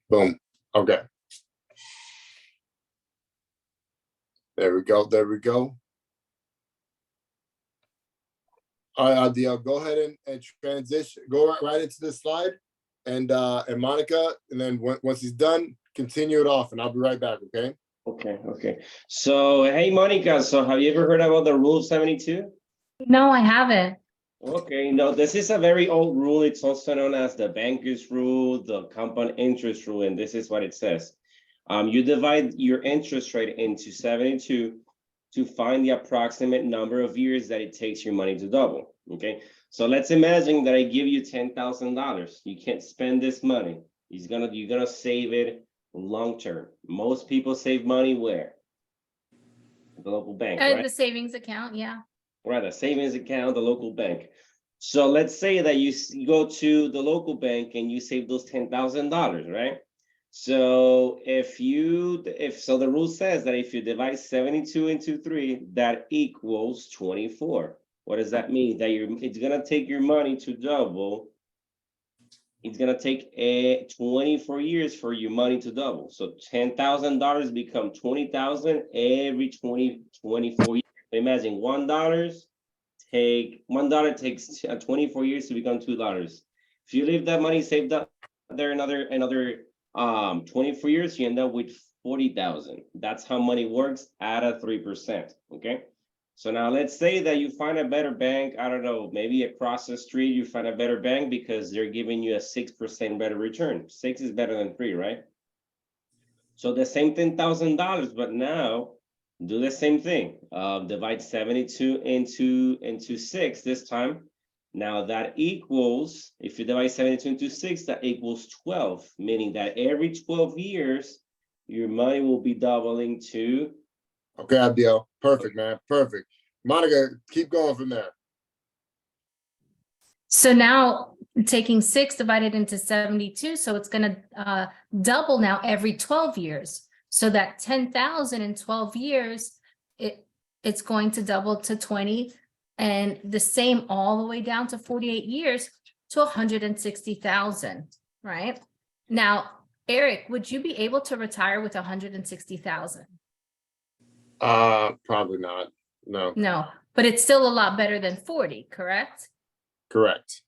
Boom. Okay. There we go. There we go. All right, Adiel, go ahead and transition. Go right into the slide, and Monica, and then once he's done, continue it off, and I'll be right back. Okay. Okay. So, hey, Monica. So, have you ever heard about the Rule 72? No, I haven't. Okay, no, this is a very old rule. It's also known as the banker's rule, the compound interest rule, and this is what it says. You divide your interest rate into 72 to find the approximate number of years that it takes your money to double. Okay, so let's imagine that I give you $10,000. You can't spend this money. You're gonna save it long term. Most people save money where? The local bank, right? The savings account, yeah. Right, a savings account, the local bank. So let's say that you go to the local bank and you save those $10,000, right? So so the rule says that if you divide 72 into 3, that equals 24. What does that mean? That it's gonna take your money to double. It's gonna take 24 years for your money to double. So $10,000 become 20,000 every 24 years. Imagine $1 takes 24 years to become $2. If you leave that money saved up there another 24 years, you end up with 40,000. That's how money works at a 3%. Okay. So now let's say that you find a better bank. I don't know, maybe across the street you find a better bank because they're giving you a 6% better return. 6 is better than 3, right? So the same $10,000, but now do the same thing. Divide 72 into 6 this time. Now that equals, if you divide 72 into 6, that equals 12, meaning that every 12 years, your money will be doubling to. Okay, Abdiel. Perfect, man. Perfect. Monica, keep going from there. So now taking 6 divided into 72, so it's going to double now every 12 years. So that 10,000 in 12 years, it's going to double to 20, and the same all the way down to 48 years to 160,000, right? Now, Eric, would you be able to retire with 160,000? Probably not. No. No, but it's still a lot better than 40, correct? Correct.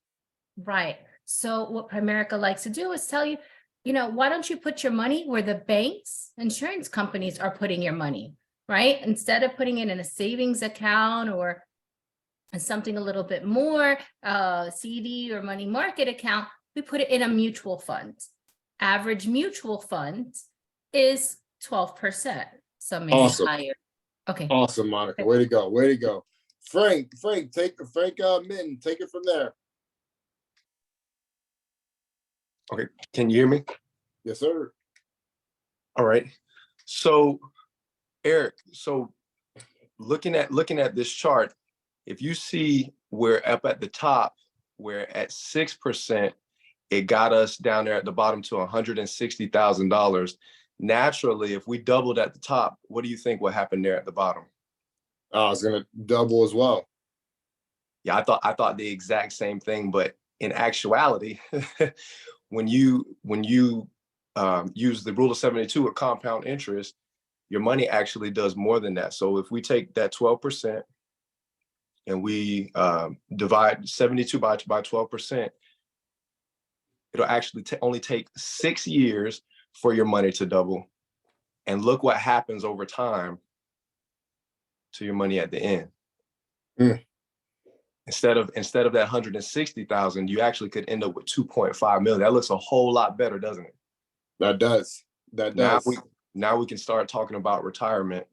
Right. So what Primerica likes to do is tell you, why don't you put your money where the banks, insurance companies are putting your money, right? Instead of putting it in a savings account or something a little bit more, CD or money market account, we put it in a mutual fund. Average mutual fund is 12%. Some maybe Awesome. higher. Okay. Awesome, Monica. Way to go. Way to go. Frank, Minton, take it from there. Okay, can you hear me? Yes, sir. All right. So, Eric, looking at this chart, if you see we're up at the top, we're at 6%, it got us down there at the bottom to $160,000. Naturally, if we doubled at the top, what do you think would happen there at the bottom? It's gonna double as well. Yeah, I thought the exact same thing, but in actuality, when you use the rule of 72 with compound interest, your money actually does more than that. So if we take that 12% and we divide 72 by 12%, it'll actually only take 6 years for your money to double. And look what happens over time to your money at the end. Mm. Instead of that 160,000, you actually could end up with 2.5 million. That looks a whole lot better, doesn't it? That does. That does. Now we can start talking about retirement.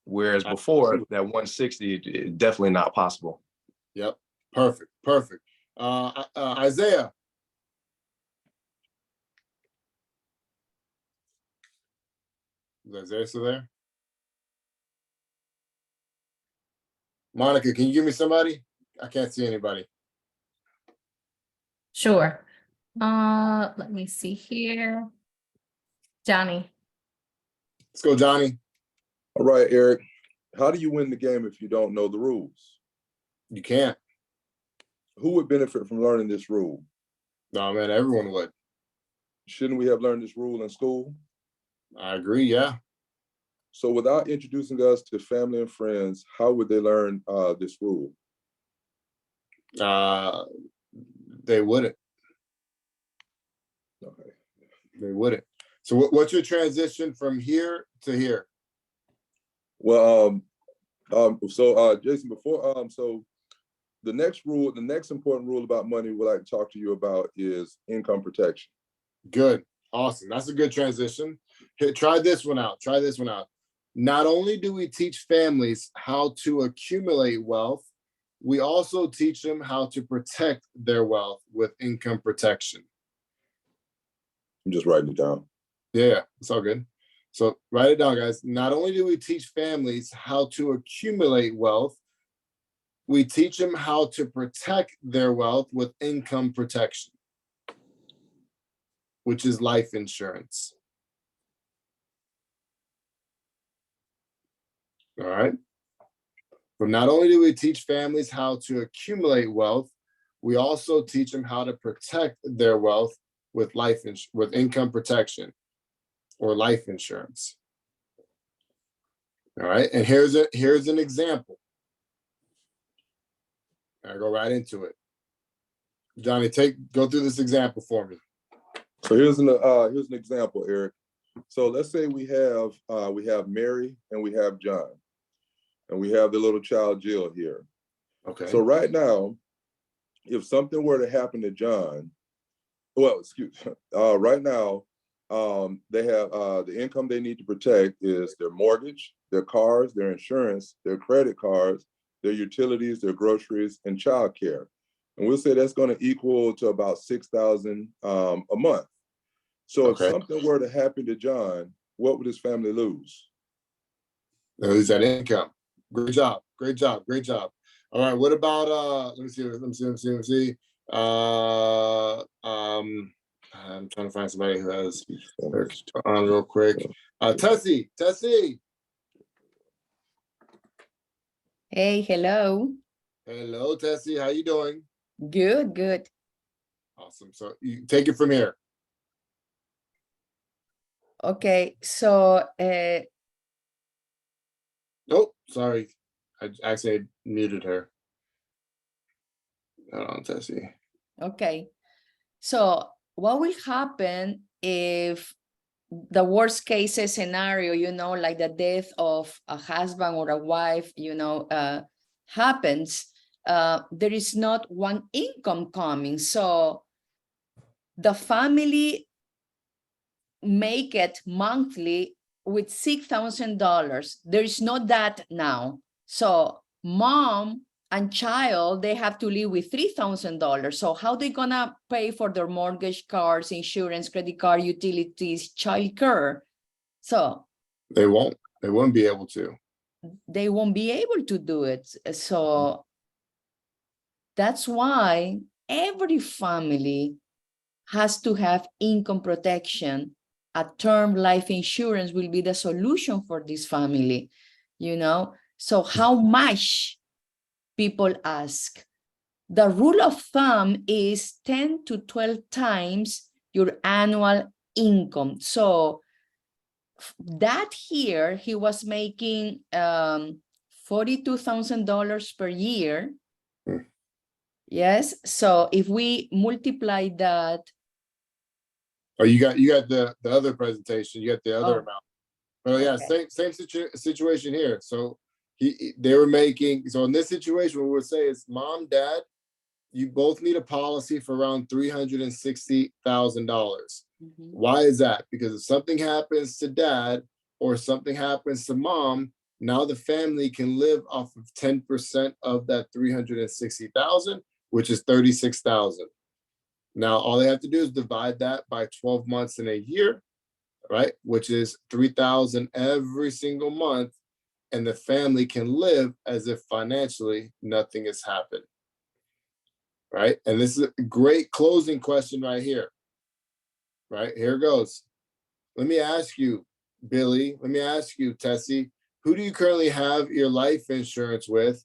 Whereas before, that 160 is definitely not possible. Yep. Perfect. Perfect. Isaiah. Is Isaiah still there? Monica, can you give me somebody? I can't see anybody. Sure. Let me see here. Johnny. Let's go, Johnny. All right, Eric. How do you win the game if you don't know the rules? You can't. Who would benefit from learning this rule? No, man, everyone would. Shouldn't we have learned this rule in school? I agree, yeah. So without introducing us to family and friends, how would they learn this rule? They wouldn't. Okay. They wouldn't. So what's your transition from here to here? Well, Jason, before so the next rule, the next important rule about money we'd like to talk to you about is income protection. Good. Awesome. That's a good transition. Here, try this one out. Try this one out. Not only do we teach families how to accumulate wealth, we also teach them how to protect their wealth with income protection. I'm just writing it down. Yeah, it's all good. So write it down, guys. Not only do we teach families how to accumulate wealth, we teach them how to protect their wealth with income protection, which is life insurance. All right. But not only do we teach families how to accumulate wealth, we also teach them how to protect their wealth with with income protection or life insurance. All right. And here's an example. I go right into it. Johnny, go through this example for me. So here's an example, Eric. So let's say we have Mary and we have John, and we have the little child Jill here. Okay. So right now, if something were to happen to John, right now, they have the income they need to protect is their mortgage, their cars, their insurance, their credit cards, their utilities, their groceries, and childcare. And we'll say that's going to equal to about $6,000 a month. So if something were to happen to John, what would his family lose? They lose that income. Great job. Great job. Great job. All right. What about let me see. I'm trying to find somebody who has on real quick. Tessie. Hey, hello. Hello, Tessie. How you doing? Good, good. Awesome. So you take it from here. Okay, so Oh, sorry. I actually muted her. Hold on, Tessie. okay. So what will happen if the worst case scenario, like the death of a husband or a wife, happens, there is not one income coming. So the family make it monthly with $6,000. There is not that now. So mom and child, they have to live with $3,000. So how they gonna pay for their mortgage, cars, insurance, credit card, utilities, childcare? So they won't be able to. They won't be able to do it. So that's why every family has to have income protection. A term life insurance will be the solution for this family, So how much people ask? The rule of thumb is 10 to 12 times your annual income. So that here, he was making $42,000 per year. Yes. So if we multiply that. Oh, you got the other presentation. You got the other amount. But yeah, okay. same situation here. So they were making. So in this situation, what we would say is, mom, dad, you both need a policy for around $360,000. Why is that? Because if something happens to dad or something happens to mom, now the family can live off of 10% of that 360,000, which is 36,000. Now, all they have to do is divide that by 12 months in a year, right? Which is 3,000 every single month. And the family can live as if financially nothing has happened, right? And this is a great closing question right here, right? Here goes. Let me ask you, Billy, let me ask you, Tessie, who do you currently have your life insurance with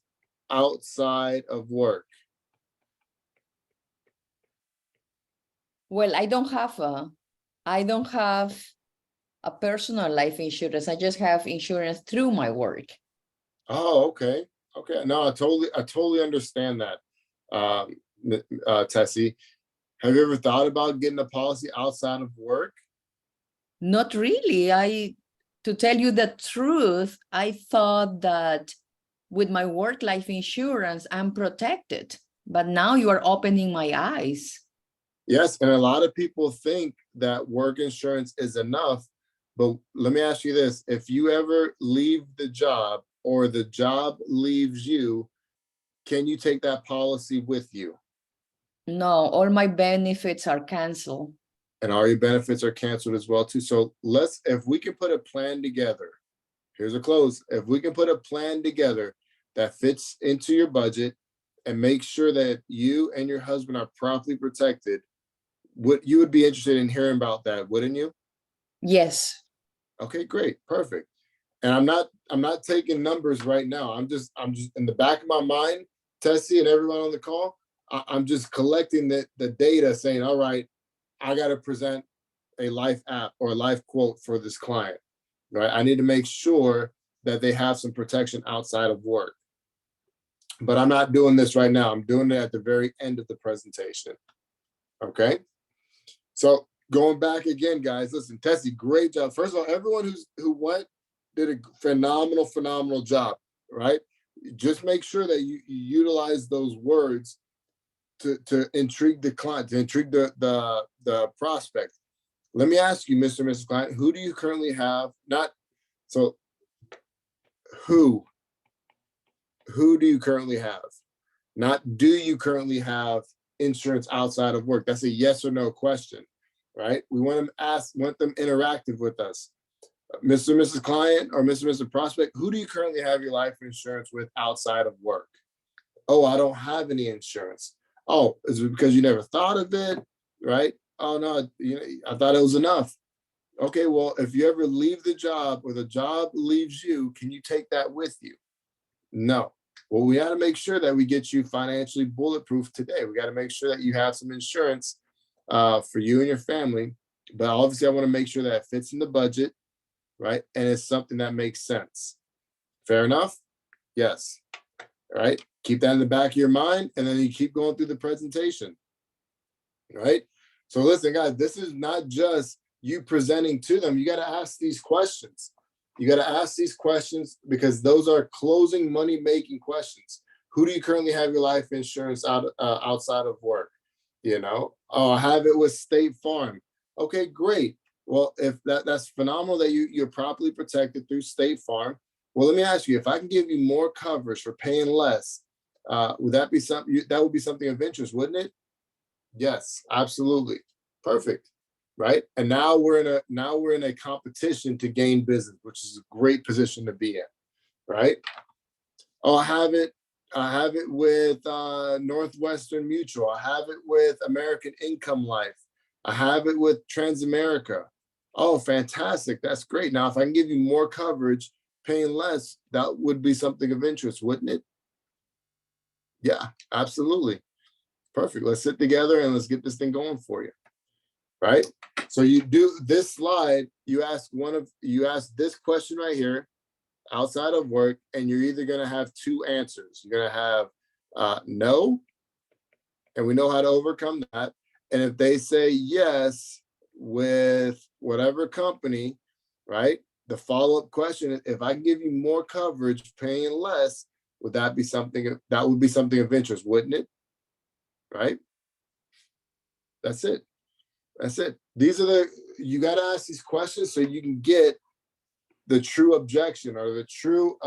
outside of work? Well, I don't have I don't have a personal life insurance. I just have insurance through my work. Oh, okay. Okay. No, I totally understand that. Tessie, have you ever thought about getting a policy outside of work? Not really. To tell you the truth, I thought that with my work life insurance, I'm protected. But now you are opening my eyes. Yes, and a lot of people think that work insurance is enough, but let me ask you this. If you ever leave the job or the job leaves you, can you take that policy with you? No, all my benefits are canceled. And all your benefits are canceled as well too. So if we can put a plan together, here's a close. If we can put a plan together that fits into your budget and make sure that you and your husband are properly protected, you would be interested in hearing about that, wouldn't you? Yes. Okay, great, perfect. And I'm not taking numbers right now. I'm just in the back of my mind, Tessie and everyone on the call, I'm just collecting the data saying, all right, I got to present a life app or a life quote for this client, right? I need to make sure that they have some protection outside of work. But I'm not doing this right now. I'm doing it at the very end of the presentation. Okay. So going back again, guys, listen, Tessie, great job. First of all, everyone who went did a phenomenal job, right? Just make sure that you utilize those words to intrigue the client, to intrigue the prospect. Let me ask you, Mr. and Mrs. Client, who do you currently have? Who do you currently have? Not do you currently have insurance outside of work? That's a yes or no question, right? We want them interactive with us. Mr. and Mrs. Client or Mr. and Mrs. Prospect, who do you currently have your life insurance with outside of work? Oh, I don't have any insurance. Oh, is it because you never thought of it, right? Oh no, I thought it was enough. Okay, well, if you ever leave the job or the job leaves you, can you take that with you? No. Well, we got to make sure that we get you financially bulletproof today. We got to make sure that you have some insurance for you and your family. But obviously, I want to make sure that it fits in the budget, right? And it's something that makes sense. Fair enough? Yes. All right. Keep that in the back of your mind, and then you keep going through the presentation. Right? So listen, guys, this is not just you presenting to them. You got to ask these questions. You got to ask these questions because those are closing money-making questions. Who do you currently have your life insurance outside of work? Oh, I have it with State Farm. Okay, great. Well, if that's phenomenal that you're properly protected through State Farm. Well, let me ask you, if I can give you more coverage for paying less, would that be something that would be something of interest, wouldn't it? Yes, absolutely. Perfect. Right. And now we're in a competition to gain business, which is a great position to be in. Right. Oh, I have it with Northwestern Mutual. I have it with American Income Life. I have it with Transamerica. Oh, fantastic. That's great. Now, if I can give you more coverage, paying less, that would be something of interest, wouldn't it? Yeah, absolutely. Perfect. Let's sit together and let's get this thing going for you. Right. So you do this slide, you ask this question right here outside of work, and you're either going to have two answers. You're going to have no, and we know how to overcome that. And if they say yes with whatever company, right? The follow-up question is, if I can give you more coverage, paying less, would that be something of interest, wouldn't it? Right? That's it. That's it. You got to ask these questions so you can get the true objection or the true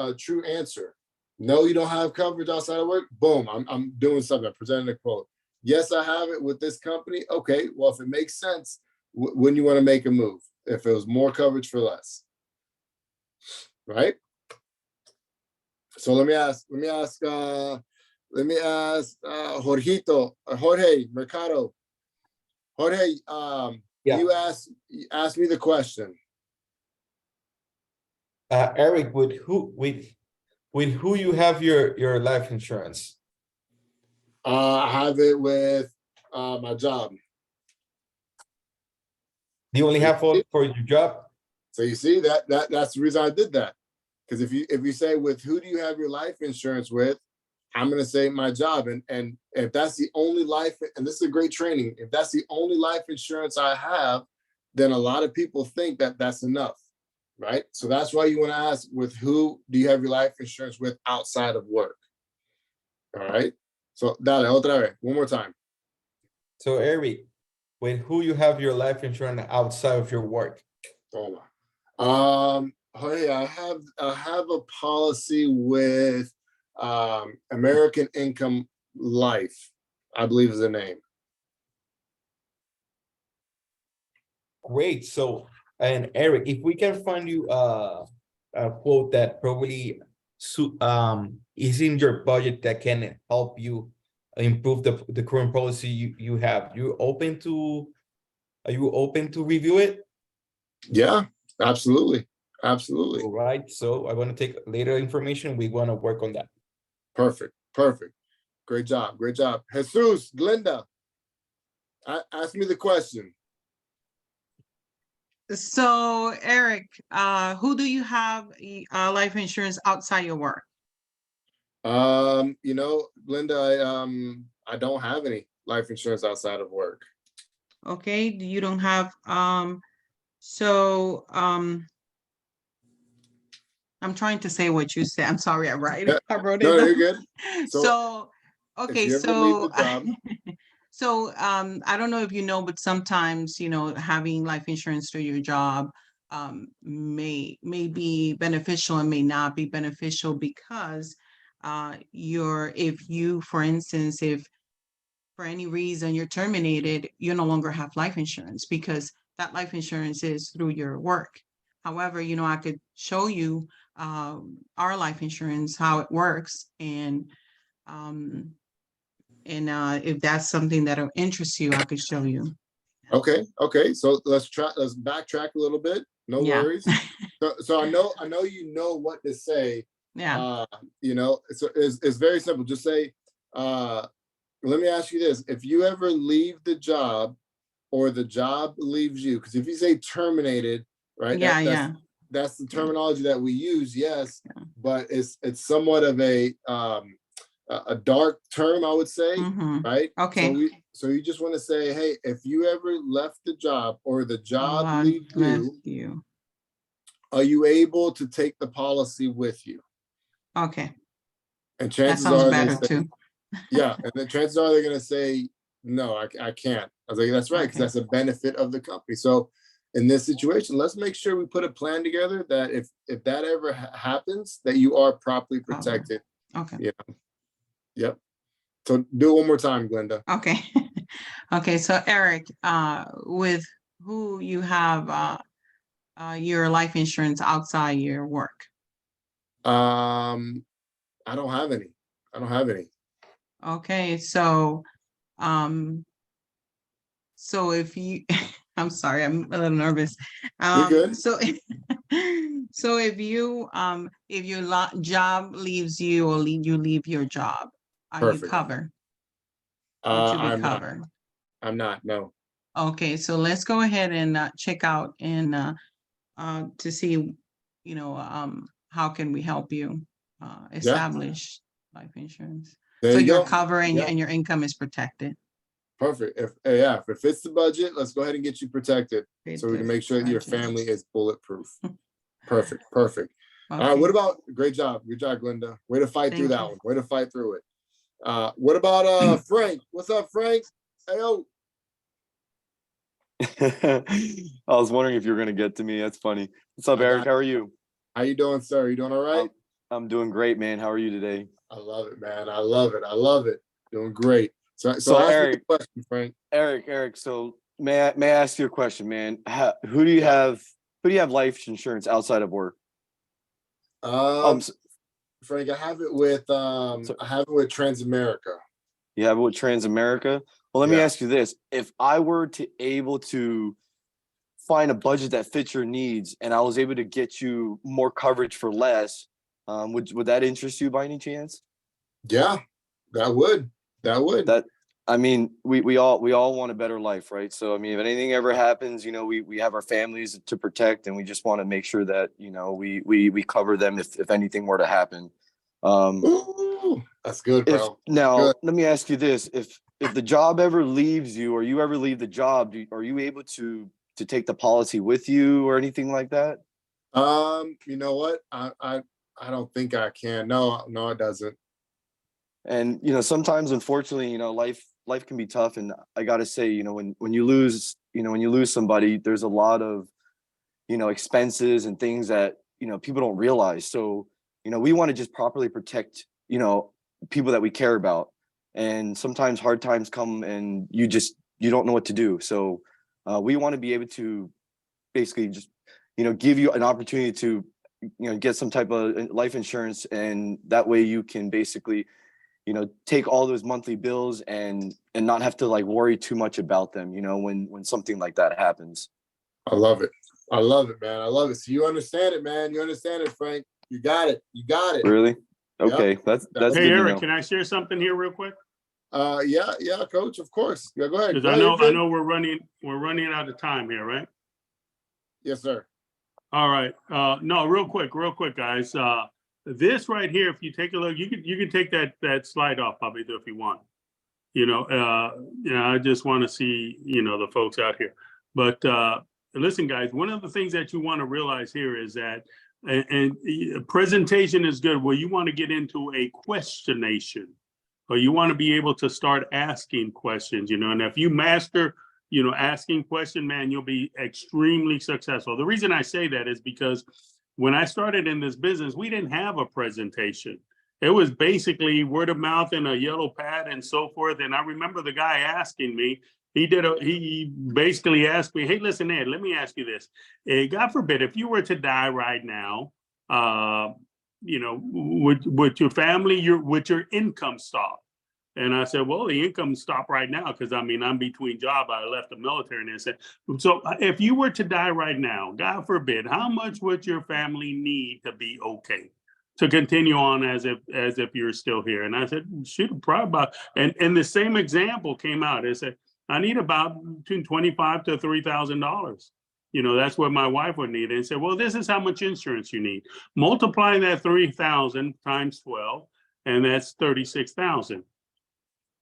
answer. No, you don't have coverage outside of work. Boom, I'm doing something. I'm presenting a quote. Yes, I have it with this company. Okay, well, if it makes sense, wouldn't you want to make a move if it was more coverage for less? Right? So let me ask Jorge Mercado. Jorge, you asked me the question. Eric, with who you have your life insurance? I have it with my job. Do you only have for your job? So you see that's the reason I did that. Because if you say with who do you have your life insurance with, I'm gonna say my job. And if that's the only life, and this is a great training, if that's the only life insurance I have, then a lot of people think that that's enough, right? So that's why you want to ask with who do you have your life insurance with outside of work. All right. So dale, otra vez, one more time. So Eric, with who you have your life insurance outside of your work? Hold on. Hey, I have a policy with American Income Life, I believe is the name. Great. So, and Eric, if we can find you a quote that probably is in your budget that can help you improve the current policy you have, are you open to review it? Yeah, absolutely. Absolutely. All right. So I want to take later information. We want to work on that. Perfect. Perfect. Great job. Great job. Jesus, Glenda, ask me the question. So Eric, who do you have life insurance outside your work? You know, Glenda, I don't have any life insurance outside of work. Okay, you don't have I'm trying to say what you said. I'm sorry, I wrote it. No, down. you're good. So okay, if you ever leave the job, so I don't know if you know, but sometimes, you know, having life insurance through your job may be beneficial and may not be beneficial because if you, for instance, if for any reason you're terminated, you no longer have life insurance because that life insurance is through your work. However, you know, I could show you our life insurance, how it works, and if that's something that'll interest you, I could show you. Okay. So let's backtrack a little bit. No worries. So I know you know what to say. Yeah. You know, it's very simple. Just say, let me ask you this. If you ever leave the job or the job leaves you, because if you say terminated, right? That's the terminology that we use, yes, but it's somewhat of a dark term, I would say, right? Okay. So you just want to say, hey, if you ever left the job or the job left you, are you able to take the policy with you? Okay. And chances that sounds are better they say, too. yeah, and the chances are they're going to say, no, I can't. I was like, that's right, because that's a benefit of the company. So in this situation, let's make sure we put a plan together that if that ever happens, that you are properly protected. Okay. Yeah. Yep. So do it one more time, Glenda. Okay. Okay. So Eric, with who you have your life insurance outside your work? I don't have any. Okay, so if you I'm sorry, I'm a little nervous. You're good. So if your job leaves you or you leave your job, are you covered? Would you be covered? I'm not, no. Okay, so let's go ahead and check out and to see, you know, how can we help you establish life insurance? So you're covering and your income is protected. Perfect. If it fits the budget, let's go ahead and get you protected so we can make sure that your family is bulletproof. Perfect. Okay. All right. What about, great job. Good job, Glenda. Way to fight through that one. Way to fight through it. What about Frank? What's up, Frank? Hey, yo. I was wondering if you were going to get to me. That's funny. What's up, Eric? How are you? How you doing, sir? You doing all right? I'm doing great, man. How are you today? I love it, man. I love it. Doing great. So Eric, question, Frank. Eric. So may I ask you a question, man? Who do you have life insurance outside of work? Frank, I have it with Transamerica. You have it with Transamerica? Well, let me ask you this. If I were able to find a budget that fits your needs and I was able to get you more coverage for less, would that interest you by any chance? Yeah, that would. I mean, we all want a better life, right? So I mean, if anything ever happens, you know, we have our families to protect, and we just want to make sure that, you know, we cover them if anything were to happen. Ooh, that's good, If bro. now Good. let me ask you this: if the job ever leaves you, or you ever leave the job, are you able to take the policy with you or anything like that? You know what? I don't think I can. No, no, it doesn't. And you know, sometimes, unfortunately, you know, life can be tough, and I gotta say, you know, when you lose, you know, when you lose somebody, there's a lot of, you know, expenses and things that, you know, people don't realize. So, you know, we want to just properly protect, you know, people that we care about. And sometimes hard times come, and you don't know what to do. So we want to be able to basically just, you know, give you an opportunity to, you know, get some type of life insurance, and that way you can basically, you know, take all those monthly bills and not have to like worry too much about them, you know, when something like that happens. I love it. I love it, man. I love it. So you understand it, man. You understand it, Frank. You got it. You got it. Really? Yep. Okay, that's Hey, good to Eric, know. can I share something here real quick? Yeah, coach, of course. Yeah, go ahead. Because Go I ahead, Vin. know we're running out of time here, right? Yes, sir. All right. No, real quick, guys. This right here, if you take a look, you can take that slide off, Bobby, if you want. You know, I just want to see, you know, the folks out here. But listen, guys, one of the things that you want to realize here is that, and presentation is good. Well, you want to get into a questionation, or you want to be able to start asking questions, you know, and if you master, you know, asking question, man, you'll be extremely successful. The reason I say that is because when I started in this business, we didn't have a presentation. It was basically word of mouth and a yellow pad and so forth. And I remember the guy asking me, he basically asked me, hey, listen, Ed, let me ask you this. God forbid, if you were to die right now, you know, would your family, would your income stop? And I said, well, the income stopped right now because I mean, I'm between jobs. I left the military, and I said, so if you were to die right now, God forbid, how much would your family need to be okay to continue on as if you're still here? And I said, shoot, probably about, and the same example came out. It said, I need about between $25,000 to $3,000. You know, that's what my wife would need. And said, well, this is how much insurance you need. Multiply that 3,000 times 12, and that's 36,000.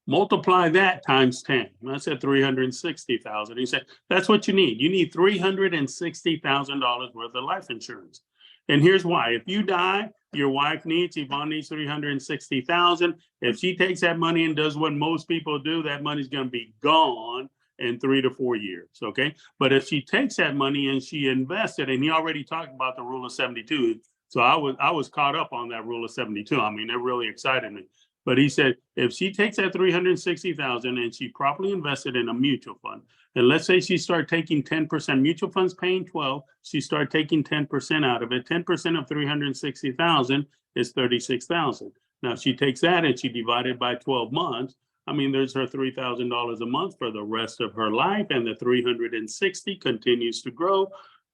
Multiply that times 10. I said 360,000. He said, that's what you need. You need $360,000 worth of life insurance. And here's why. If you die, your wife needs, Yvonne needs 360,000. If she takes that money and does what most people do, that money's going to be gone in 3 to 4 years. Okay. But if she takes that money and she invested, and he already talked about the rule of 72. So I was caught up on that rule of 72. I mean, it really excited me. But he said, if she takes that 360,000 and she properly invested in a mutual fund, and let's say she start taking 10%, mutual funds paying 12, she start taking 10% out of it. 10% of 360,000 is 36,000. Now she takes that and she divided by 12 months. I mean, there's her $3,000 a month for the rest of her life, and the 360 continues to grow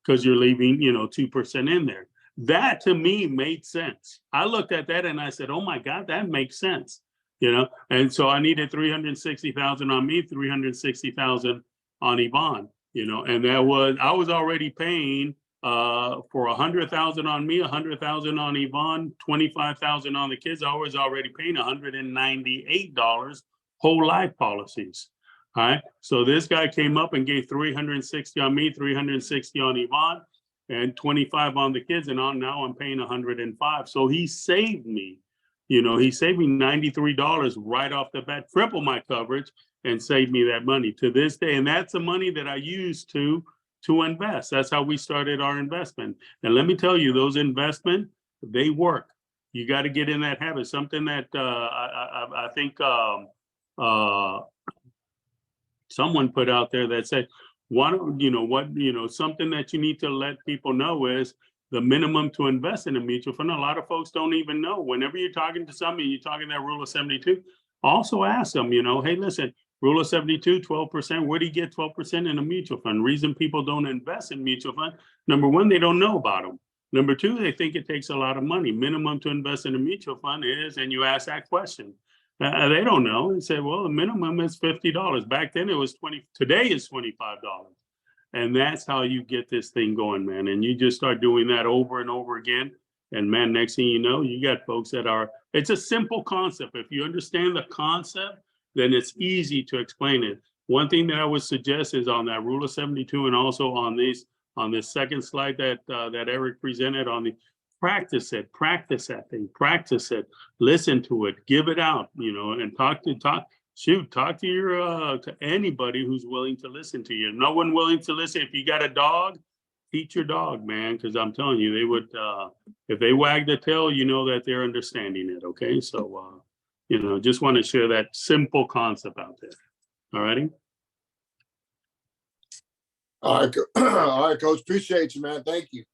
because you're leaving, you know, 2% in there. That to me made sense. I looked at that and I said, oh my God, that makes sense. You know, and so I needed 360,000 on me, 360,000 on Yvonne, you know, and I was already paying for 100,000 on me, 100,000 on Yvonne, 25,000 on the kids. I was already paying $198 whole life policies. All right. So this guy came up and gave 360 on me, 360 on Yvonne, and 25 on the kids, and now I'm paying 105. So he saved me, you know, he saved me $93 right off the bat, triple my coverage, and saved me that money to this day. And that's the money that I used to invest. That's how we started our investment. And let me tell you, those investments, they work. You got to get in that habit. Something that I think someone put out there that said, something that you need to let people know is the minimum to invest in a mutual fund. A lot of folks don't even know. Whenever you're talking to somebody, you're talking that rule of 72, also ask them, you know, hey, listen, rule of 72, 12%, where do you get 12% in a mutual fund? Reason people don't invest in mutual fund, number one, they don't know about them. Number two, they think it takes a lot of money. Minimum to invest in a mutual fund is, and you ask that question. They don't know. They say, well, the minimum is $50. Back then it was 20, today is $25. And that's how you get this thing going, man. And you just start doing that over and over again. And man, next thing you know, you got folks that are, it's a simple concept. If you understand the concept, then it's easy to explain it. One thing that I would suggest is on that rule of 72 and also on this second slide that that Eric presented on the practice that thing, practice it, listen to it, give it out, and talk to your to anybody who's willing to listen to you. No one willing to listen. If you got a dog, teach your dog, man, because I'm telling you, they would if they wag the tail, you know that they're understanding it. Okay, so just want to share that simple concept out there. All righty. All right, Coach. Appreciate you, man. Thank you.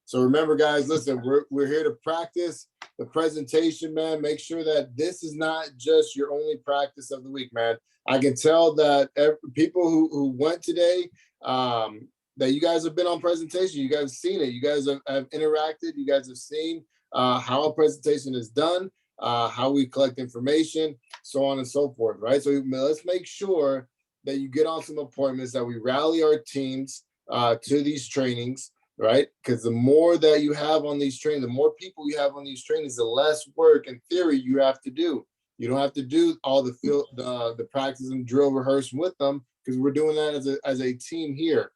So remember, guys, listen, we're here to practice the presentation, man. Make sure that this is not just your only practice of the week, man. I can tell that people who went today, that you guys have been on presentation. You guys have seen it. You guys have interacted. You guys have seen how a presentation is done, how we collect information, so on and so forth, right? So let's make sure that you get on some appointments, that we rally our teams to these trainings, right? Because the more that you have on these trainings, the more people you have on these trainings, the less work and theory you have to do. You don't have to do all the practice and drill rehearsing with them, because we're doing that as a team here.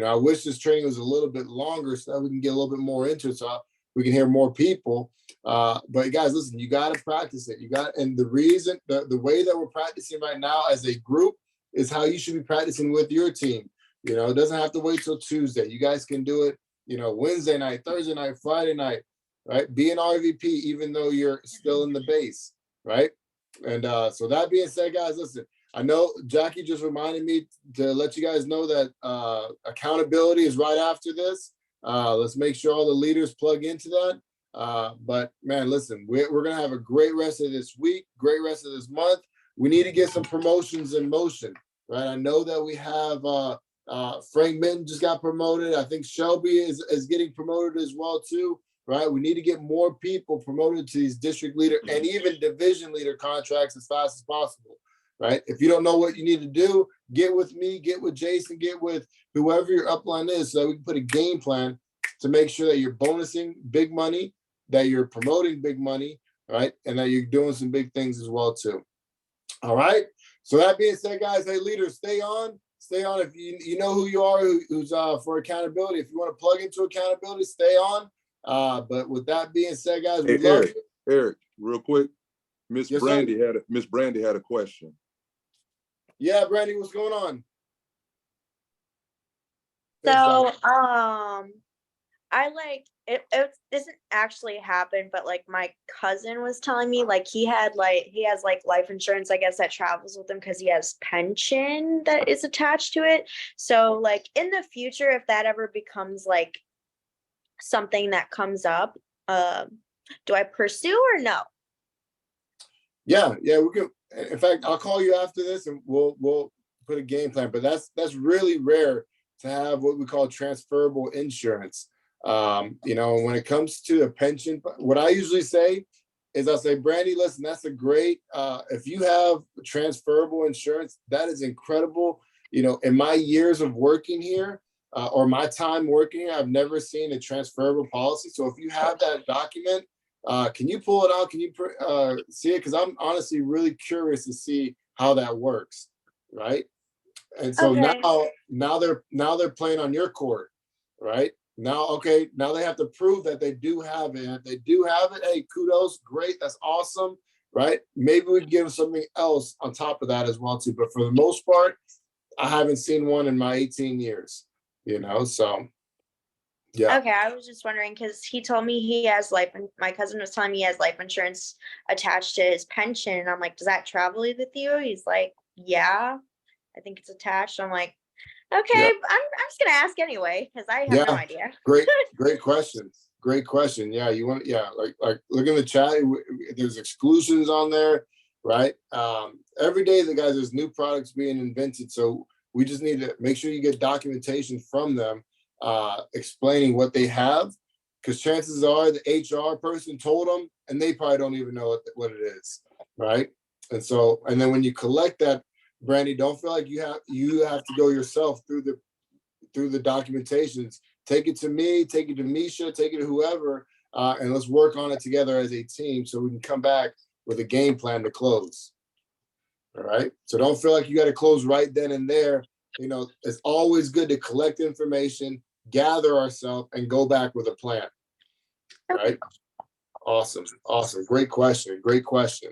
I wish this training was a little bit longer so that we can get a little bit more into it, so we can hear more people. But guys, listen, you got to practice it. And the reason, the way that we're practicing right now as a group is how you should be practicing with your team. It doesn't have to wait till Tuesday. You guys can do it, Wednesday night, Thursday night, Friday night, right? Be an RVP even though you're still in the base, right? And so that being said, guys, listen, I know Jackie just reminded me to let you guys know that accountability is right after this. Let's make sure all the leaders plug into that. But man, listen, we're going to have a great rest of this week, great rest of this month. We need to get some promotions in motion, right? I know that we have Frank Minton just got promoted. I think Shelby is getting promoted as well too, right? We need to get more people promoted to these district leader and even division leader contracts as fast as possible, right? If you don't know what you need to do, get with me, get with Jason, get with whoever your upline is, so that we can put a game plan to make sure that you're bonusing big money, that you're promoting big money, right? And that you're doing some big things as well too. All right. So that being said, guys, hey, leaders, stay on. If you know who you are, who's for accountability. If you want to plug into accountability, stay on. But with that being said, guys, we love you. Eric, real quick, Miss Brandy had a question. Yeah, Brandy, what's going on? So, it doesn't actually happen, but like my cousin was telling me, like he has life insurance, I guess, that travels with him because he has pension that is attached to it. So like in the future, if that ever becomes like something that comes up, do I pursue or no? Yeah, we can. In fact, I'll call you after this and we'll put a game plan. But that's really rare to have what we call transferable insurance. When it comes to a pension, what I usually say is I'll say, Brandy, listen, that's a great, if you have transferable insurance, that is incredible. In my years of working here or my time working here, I've never seen a transferable policy. So if you have that document, can you pull it out? Can you see it? Because I'm honestly really curious to see how that works, right? And so Okay. now they're playing on your court, right? Now they have to prove that they do have it. And if they do have it, hey, kudos, great, that's awesome, right? Maybe we can give them something else on top of that as well too. But for the most part, I haven't seen one in my 18 years, so yeah. Okay, I was just wondering because he told me my cousin was telling me he has life insurance attached to his pension. And I'm like, does that travel with you? He's like, yeah, I think it's attached. I'm like, okay, Yeah. I'm just gonna ask anyway because I have no idea. Great question. Yeah, like look in the chat. There's exclusions on there, right? Every day, there's new products being invented. So we just need to make sure you get documentation from them explaining what they have, because chances are the HR person told them and they probably don't even know what it is. right? And so, and then when you collect that, Brandy, don't feel like you have to go yourself through the documentations. Take it to me, take it to Misha, take it to whoever, and let's work on it together as a team so we can come back with a game plan to close. All right. So don't feel like you got to close right then and there. You know, it's always good to collect information, gather ourselves, and go back with a plan. All right. Awesome. Awesome. Great question. Great question.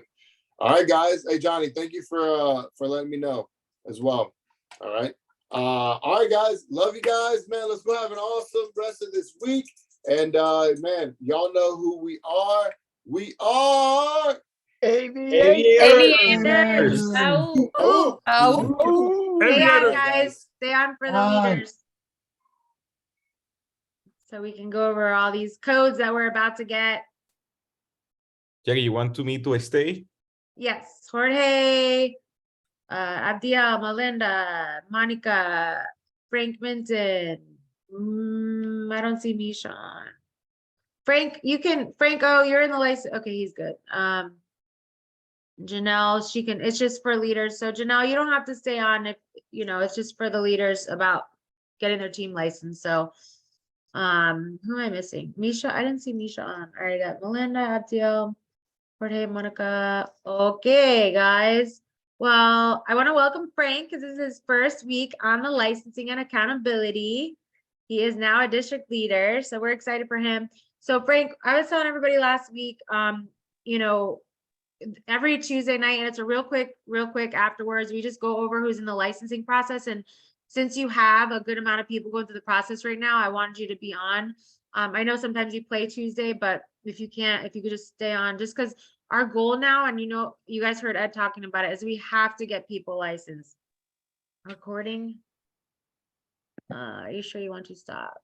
All right, guys. Hey, Johnny, thank you for letting me know as well. All right. All right, guys. Love you guys, man. Let's go have an awesome rest of this week. And man, y'all know who we are. We are Aviators. Ow. Oh, Stay on, Aviators. guys. Stay on for the leaders. So we can go over all these codes that we're about to get. Jackie, you want me to stay? Yes, Jorge, Abdiel, Melinda, Monica, Frank Minton. I don't see Misha on. Frank, oh, you're in the license. Okay, he's good. Janelle, it's just for leaders. So Janelle, you don't have to stay on if, it's just for the leaders about getting their team license. So, who am I missing? Misha, I didn't see Misha on. All right, I got Melinda, Abdiel, Jorge, Monica. Okay, guys. Well, I want to welcome Frank because this is his first week on the licensing and accountability. He is now a district leader, so we're excited for him. So Frank, I was telling everybody last week, every Tuesday night, and it's a real quick afterwards, we just go over who's in the licensing process. And since you have a good amount of people going through the process right now, I wanted you to be on. I know sometimes you play Tuesday, but if you could just stay on, just because our goal now, and you guys heard Ed talking about it, is we have to get people licensed. Recording. Are you sure you want to stop?